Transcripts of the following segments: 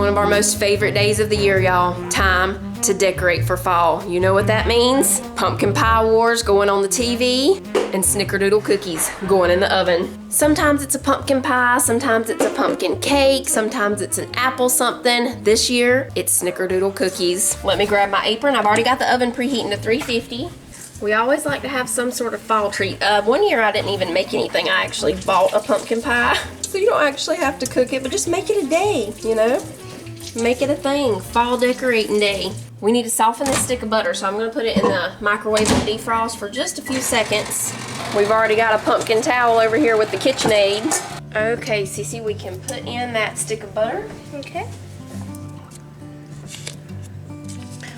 one of our most favorite days of the year, y'all. Time to decorate for fall. You know what that means? Pumpkin pie wars going on the TV and Snickerdoodle cookies going in the oven. Sometimes it's a pumpkin pie, sometimes it's a pumpkin cake, sometimes it's an apple something. This year, it's Snickerdoodle cookies. Let me grab my apron. I've already got the oven preheating to 350. We always like to have some sort of fall treat. One year I didn't even make anything. I actually bought a pumpkin pie. So you don't actually have to cook it, but just make it a day, you know? Make it a thing, fall decorating day. We need to soften this stick of butter, so I'm gonna put it in the microwave and defrost for just a few seconds. We've already got a pumpkin towel over here with the KitchenAid. Okay, Cece, we can put in that stick of butter. Okay.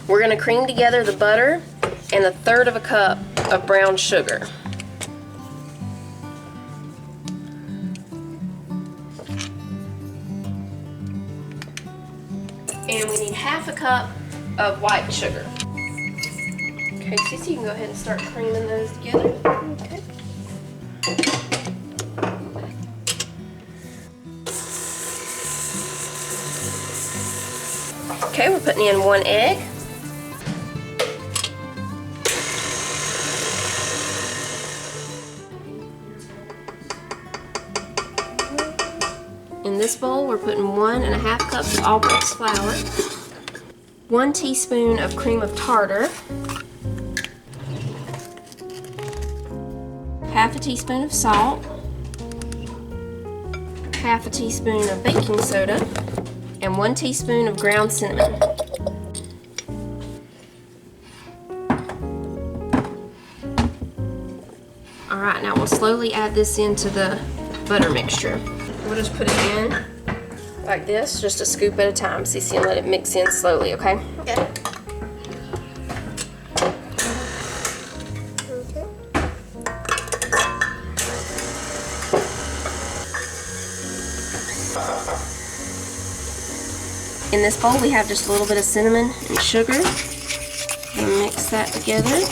We're gonna cream together the butter and 1/3 of a cup of brown sugar. And we need 1/2 cup of white sugar. Okay, Cece, you can go ahead and start creaming those together. Okay. Okay, we're putting in 1 egg. In this bowl, we're putting 1½ cups of all-purpose flour, 1 teaspoon of cream of tartar, 1/2 teaspoon of salt, 1/2 teaspoon of baking soda, and 1 teaspoon of ground cinnamon. All right, now we'll slowly add this into the butter mixture. We'll just put it in like this, just a scoop at a time, Cece, and let it mix in slowly, okay? Okay. Okay. In this bowl, we have just a little bit of cinnamon and sugar. And mix that together.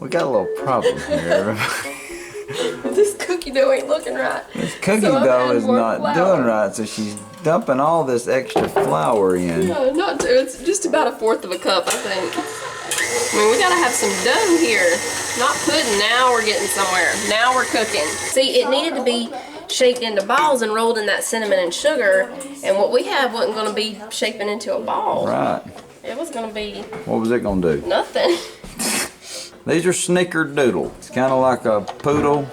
We got a little problem here. This cookie dough ain't looking right. This cookie dough is not doing right, so she's dumping all this extra flour in. No, not too. It's just about 1/4 of a cup, I think. I mean, we gotta have some dough here. Not pudding. Now we're getting somewhere. Now we're cooking. See, it needed to be shaped into balls and rolled in that cinnamon and sugar, and what we have wasn't gonna be shaping into a ball. Right. It was gonna be. What was it gonna do? Nothing. These are Snickerdoodle. It's kind of like a poodle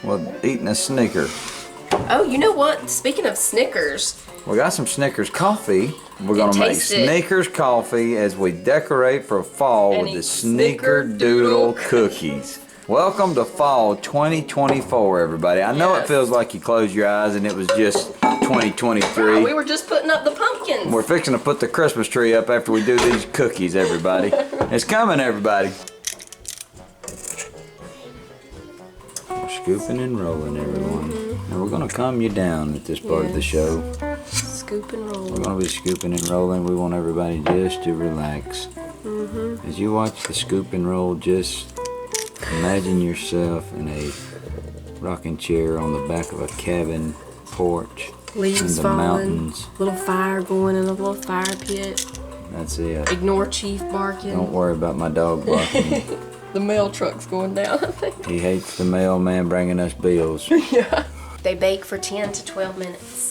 with eating a Snicker. Oh, you know what? Speaking of Snickers. We got some Snickers coffee. We're gonna make Snickers coffee as we decorate for fall with the Snickerdoodle cookies. Welcome to fall 2024, everybody. I know it feels like you closed your eyes and it was just 2023. We were just putting up the pumpkins. We're fixing to put the Christmas tree up after we do these cookies, everybody. It's coming, everybody. We're scooping and rolling, everyone. And we're gonna calm you down at this part of the show. Scoop and roll. We're gonna be scooping and rolling. We want everybody just to relax. As you watch the scoop and roll, just imagine yourself in a rocking chair on the back of a cabin porch. Leaves in the falling, mountains. little fire going in a little fire pit. That's it. Ignore Chief barking. Don't worry about my dog barking. The mail truck's going down, I think. He hates the mailman bringing us bills. Yeah. They bake for 10 to 12 minutes.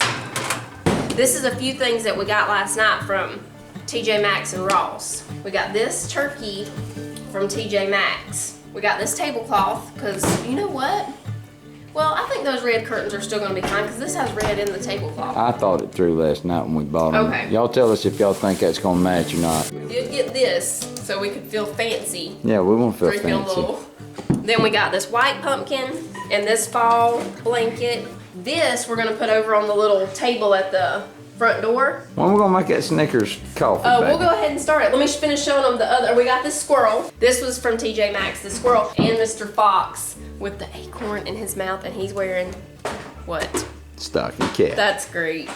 This is a few things that we got last night from TJ Maxx and Ross. We got this turkey from TJ Maxx. We got this tablecloth, because you know what? Well, I think those red curtains are still going to be fine, because this has red in the tablecloth. I thought it through last night when we bought them. Okay. Y'all tell us if y'all think that's going to match or not. We did get this, so we could feel fancy. Yeah, we won't feel Drinking a fancy. little. Then we got this white pumpkin and this fall blanket. This we're going to put over on the little table at the front door. When we gonna make that Snickers coffee? We'll go ahead and start it. Let me finish showing them the other. We got this squirrel. This was from TJ Maxx, the squirrel, and Mr. Fox with the acorn in his mouth, and he's wearing what? Stocking cap. That's great.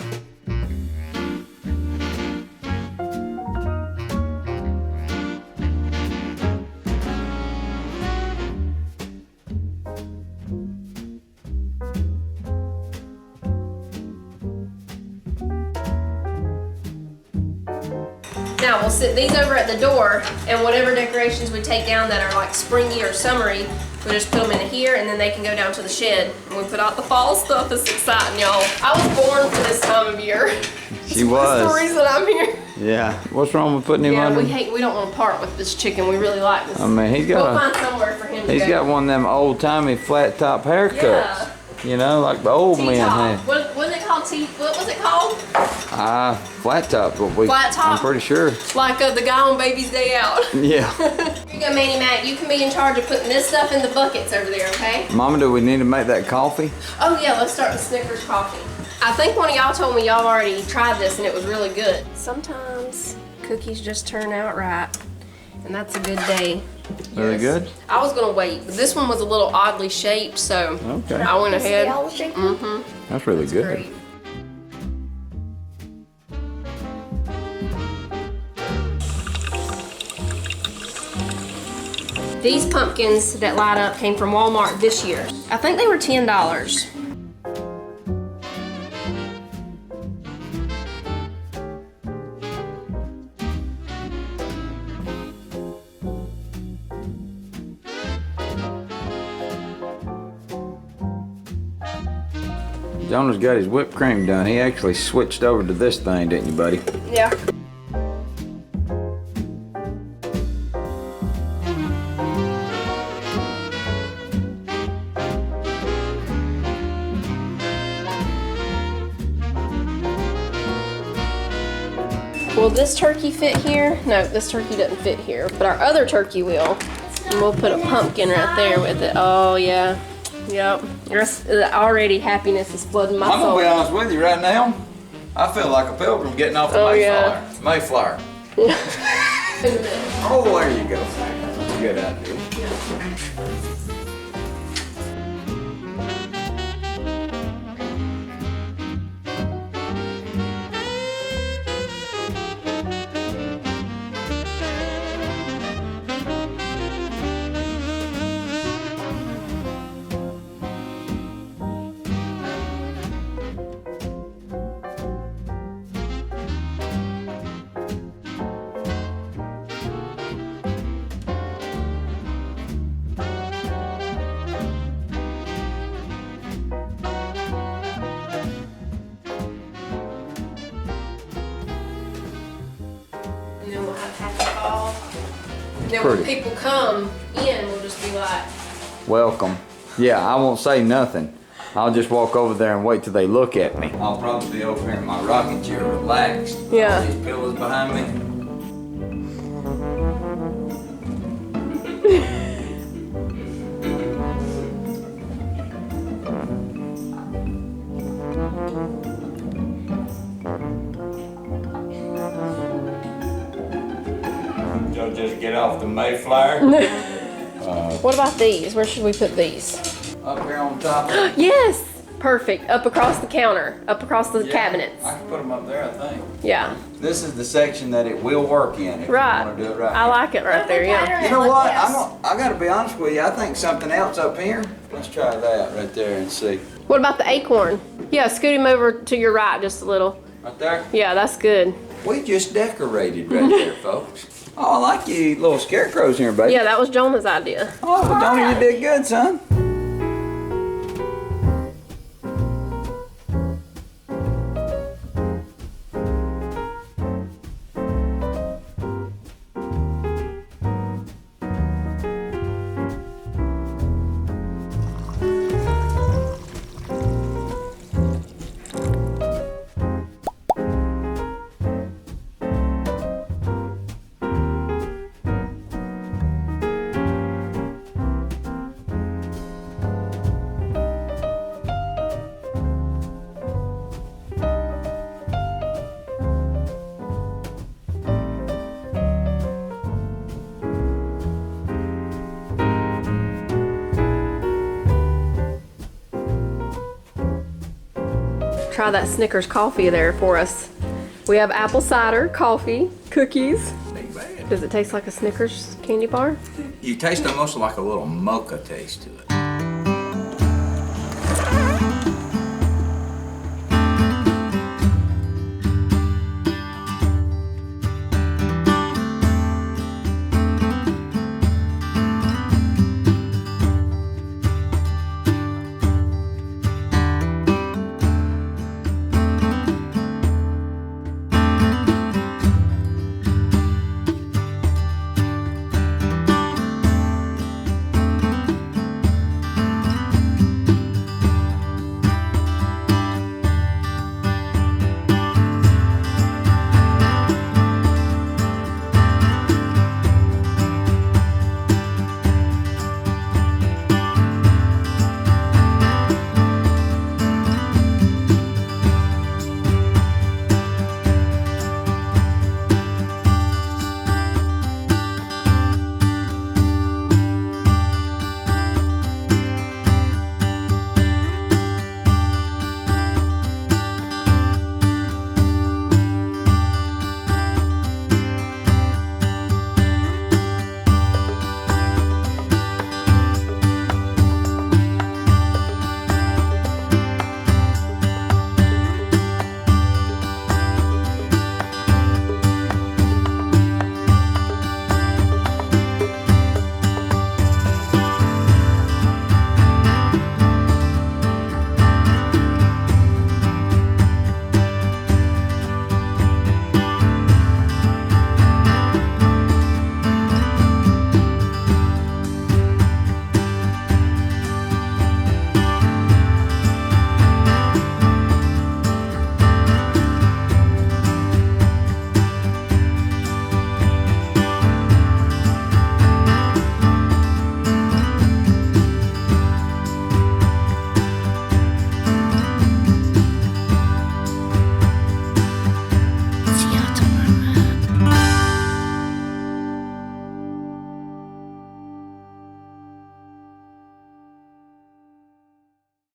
Now we'll sit these over at the door, and whatever decorations we take down that are like springy or summery, we just put them in here, and then they can go down to the shed. And we put out the fall stuff. It's exciting, y'all. I was born for this time of year. She was. That's the reason I'm here. Yeah. What's wrong with putting him under? We don't want to part with this chicken. We really like this. I mean, we'll find somewhere for him to He's go. got one of them old-timey flat-top haircuts. Yeah. You know, like the old men had. What was it called? What was it called? Flat top. Flat top? I'm pretty sure. Like the guy on Baby's Day Out. Yeah. Here you go, Manny Mac. You can be in charge of putting this stuff in the buckets over there, okay? Mama, do we need to make that coffee? Oh yeah, let's start with Snickers coffee. I think one of y'all told me y'all already tried this and it was really good. Sometimes cookies just turn out right, and that's a good day. Very good. I was gonna wait, but this one was a little oddly shaped, so okay. I went ahead. Mm-hmm. That's really good. Great. These pumpkins that light up came from Walmart this year. I think they were $10. Jonah's got his whipped cream done. He actually switched over to this thing, didn't you, buddy? Yeah. Will this turkey fit here? No, this turkey doesn't fit here, but our other turkey will. And we'll put a pumpkin right there with it. Oh, yeah. Yep. Already happiness is flooding my soul. I'm gonna be honest with you right now. I feel like a pilgrim getting off the Mayflower. Oh, there you go. That's a good idea. And then we'll have happy fall. And then when people come in, we'll just be like, welcome. Yeah, I won't say nothing. I'll just walk over there and wait till they look at me. I'll probably be over here in my rocking chair relaxed. Yeah. All these pillows behind me. Y'all just get off the Mayflower. what about these? Where should we put these? Up here on top. Yes! Perfect. Up across the counter. Up across the cabinets. I can put them up there, I think. Yeah. This is the section that it will work in if Right. you want to do it right. I like it right there, yeah. You know what? I got to be honest with you. I think something else up here. Let's try that right there and see. What about the acorn? Yeah, scoot him over to your right just a little. Right there? Yeah, that's good. We just decorated right there, folks. Oh, I like you little scarecrows here, baby. Yeah, that was Jonah's idea. Oh, well, Johnny, you did good, son. Try that Snickers coffee there for us. We have apple cider, coffee, cookies. Ain't bad. Does it taste like a Snickers candy bar? You taste almost like a little mocha taste to it.